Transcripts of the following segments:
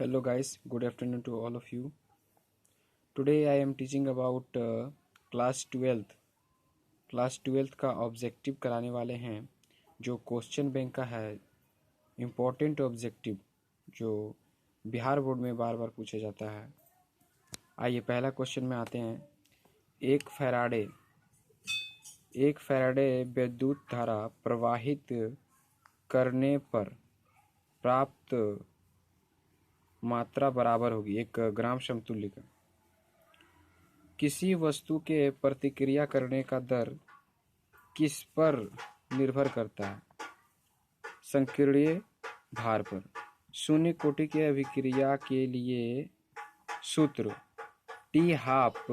Hello guys, good afternoon to all of you. Today I am teaching about class 12th. Class 12th का objective कराने वाले हैं जो question bank का है इम्पोर्टेंट ऑब्जेक्टिव जो बिहार बोर्ड में बार बार पूछा जाता है। आइए पहला क्वेश्चन में आते हैं। एक फैराडे विद्युत धारा प्रवाहित करने पर प्राप्त मात्रा बराबर होगी 1 ग्राम समतुल्य का। किसी वस्तु के प्रतिक्रिया करने का दर किस पर निर्भर करता है? संकीर्णीय भार पर। शून्य कोटि के अभिक्रिया के लिए सूत्र टी हाफ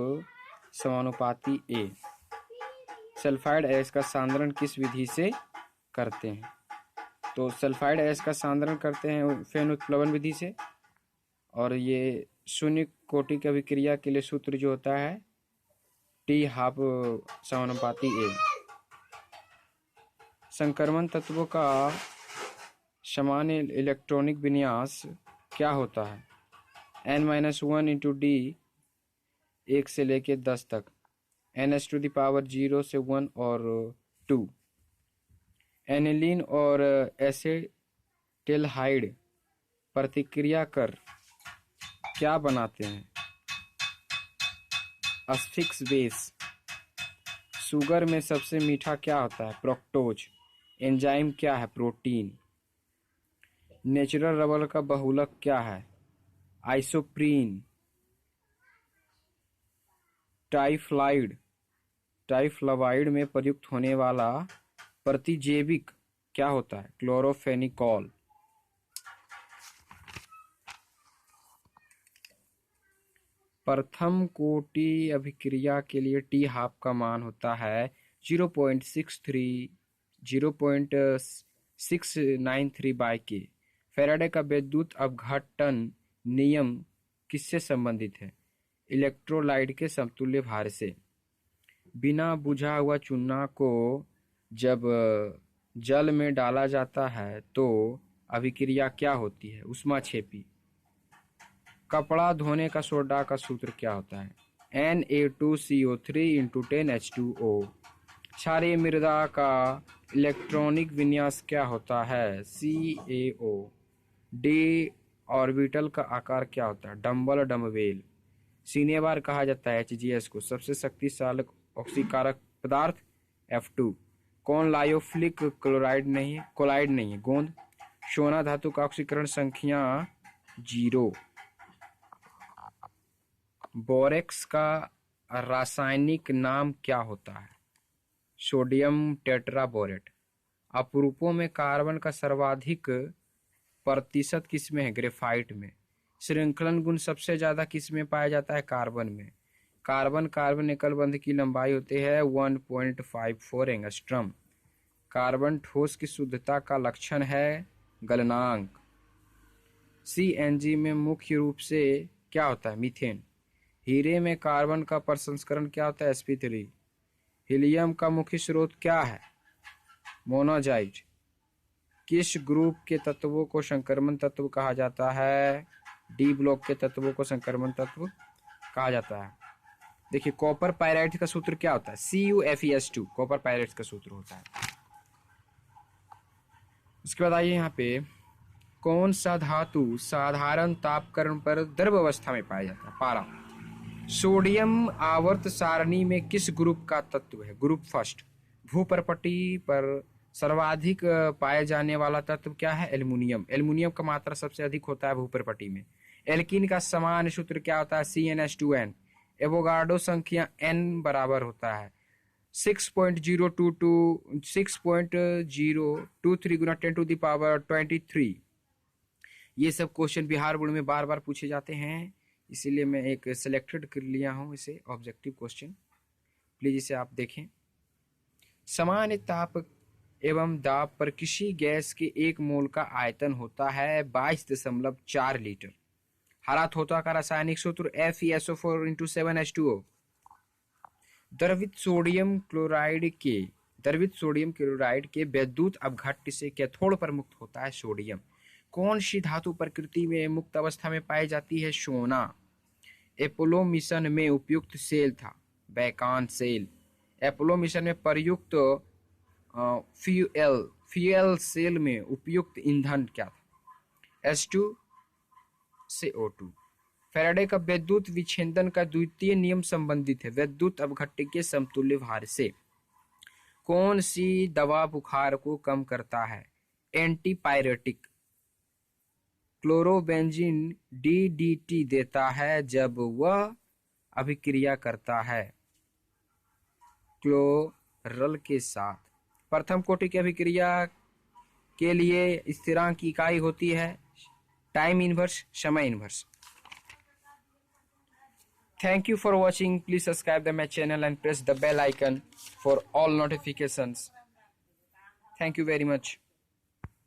समानुपाती ए। सल्फाइड ऐश का सांद्रण किस विधि से करते हैं? तो सल्फाइड ऐश का सांद्रण करते हैं फेन उत्प्लवन विधि से। और ये शून्य कोटि की अभिक्रिया के लिए सूत्र जो होता है टी हाफ समानुपाती ए। संक्रमण तत्वों का सामान्य इलेक्ट्रॉनिक विन्यास क्या होता है? n-1 इंटू डी 1 से लेके 10 तक, ns⁻0 से 1 और 2। एनिलीन और एसेटेल्हाइड प्रतिक्रिया कर क्या बनाते हैं? अस्फिक्स बेस। शुगर में सबसे मीठा क्या होता है? फ्रक्टोज। एंजाइम क्या है? प्रोटीन। नेचुरल रबर का बहुलक क्या है? आइसोप्रीन। टाइफ्लावाइड में प्रयुक्त होने वाला प्रतिजैविक क्या होता है? क्लोरोफेनिकॉल। प्रथम कोटि अभिक्रिया के लिए टी हाफ का मान होता है 0.693 के। फैराडे का विद्युत अपघटन नियम किससे संबंधित है? इलेक्ट्रोलाइट के समतुल्य भार से। बिना बुझा हुआ चूना को जब जल में डाला जाता है तो अभिक्रिया क्या होती है? ऊष्माक्षेपी। कपड़ा धोने का सोडा का सूत्र क्या होता है? Na2CO3 into 10H2O। क्षारीय मृदा का इलेक्ट्रॉनिक विन्यास क्या होता है? CaO। डी ऑर्बिटल का आकार क्या होता है? Dumbbell dumbbell. सीने बार कहा जाता है HGS को। सबसे शक्तिशाली ऑक्सीकारक पदार्थ F2। कौन लायोफिलिक क्लोराइड नहीं है? गोंद। सोना धातु का ऑक्सीकरण संख्या 0। बोरेक्स का रासायनिक नाम क्या होता है? Sodium tetraborate. अपरूपों में कार्बन का सर्वाधिक प्रतिशत किसमें है? ग्रेफाइट में। श्रृंखलन गुण सबसे ज्यादा किसमें पाया जाता है? कार्बन में। कार्बन एकल बंध की लंबाई होती है 1.54 एंगस्ट्रम। कार्बन ठोस की शुद्धता का लक्षण है गलनांक। CNG में मुख्य रूप से क्या होता है? मीथेन। हीरे में कार्बन का प्रसंस्करण क्या होता है? sp3। हीलियम का मुख्य स्रोत क्या है? मोनाजाइट। किस ग्रुप के तत्वों को संक्रमण तत्व कहा जाता है? डी ब्लॉक के तत्वों को संक्रमण तत्व कहा जाता है। देखिए कॉपर पायराइट का सूत्र क्या होता है? CuFeS2 कॉपर पायराइट का सूत्र होता है। उसके बाद आइए यहाँ पे कौन सा धातु साधारण तापकरण पर द्रव अवस्था में पाया जाता है? पारा। सोडियम आवर्त सारणी में किस ग्रुप का तत्व है? Group first. भूपर्पटी पर सर्वाधिक पाए जाने वाला तत्व क्या है? एल्युमिनियम। एल्युमिनियम का मात्रा सबसे अधिक होता है भूपर्पटी में। एल्कीन का समान सूत्र क्या होता है? CnH2n। एवोगाड्रो संख्या n बराबर होता है 6.023 गुना 10⁻23। ये सब क्वेश्चन बिहार बोर्ड में बार बार पूछे जाते हैं, इसीलिए मैं एक सिलेक्टेड कर लिया हूं इसे ऑब्जेक्टिव क्वेश्चन। प्लीज इसे आप देखें। सामान्य ताप एवं दाब पर किसी गैस के 1 मोल का आयतन होता है 22.4 लीटर। हरा धोता का रासायनिक सूत्र FeSO4 इंटू 7H2O। द्रवित सोडियम क्लोराइड के विद्युत अपघट्य से कैथोड पर मुक्त होता है सोडियम। कौन सी धातु प्रकृति में मुक्त अवस्था में पाई जाती है? सोना। अपोलो मिशन में उपयुक्त सेल था? बैकान सेल। अपोलो मिशन में प्रयुक्त फ्यूएल सेल में उपयुक्त ईंधन क्या था? H2 से O2। फैराडे का वैद्युत विच्छेदन का द्वितीय नियम संबंधित है वैद्युत अपघट्य के समतुल्य भार से। कौन सी दवा बुखार को कम करता है? एंटीपायरेटिक। क्लोरोबेंजीन DDT देता है जब वह अभिक्रिया करता है क्लोरल के साथ। प्रथम कोटि की अभिक्रिया के लिए स्थिरांक की इकाई होती है टाइम इनवर्स, समय inverse. Thank you for watching. Please subscribe my channel and press the bell icon for all notifications. Thank you very much.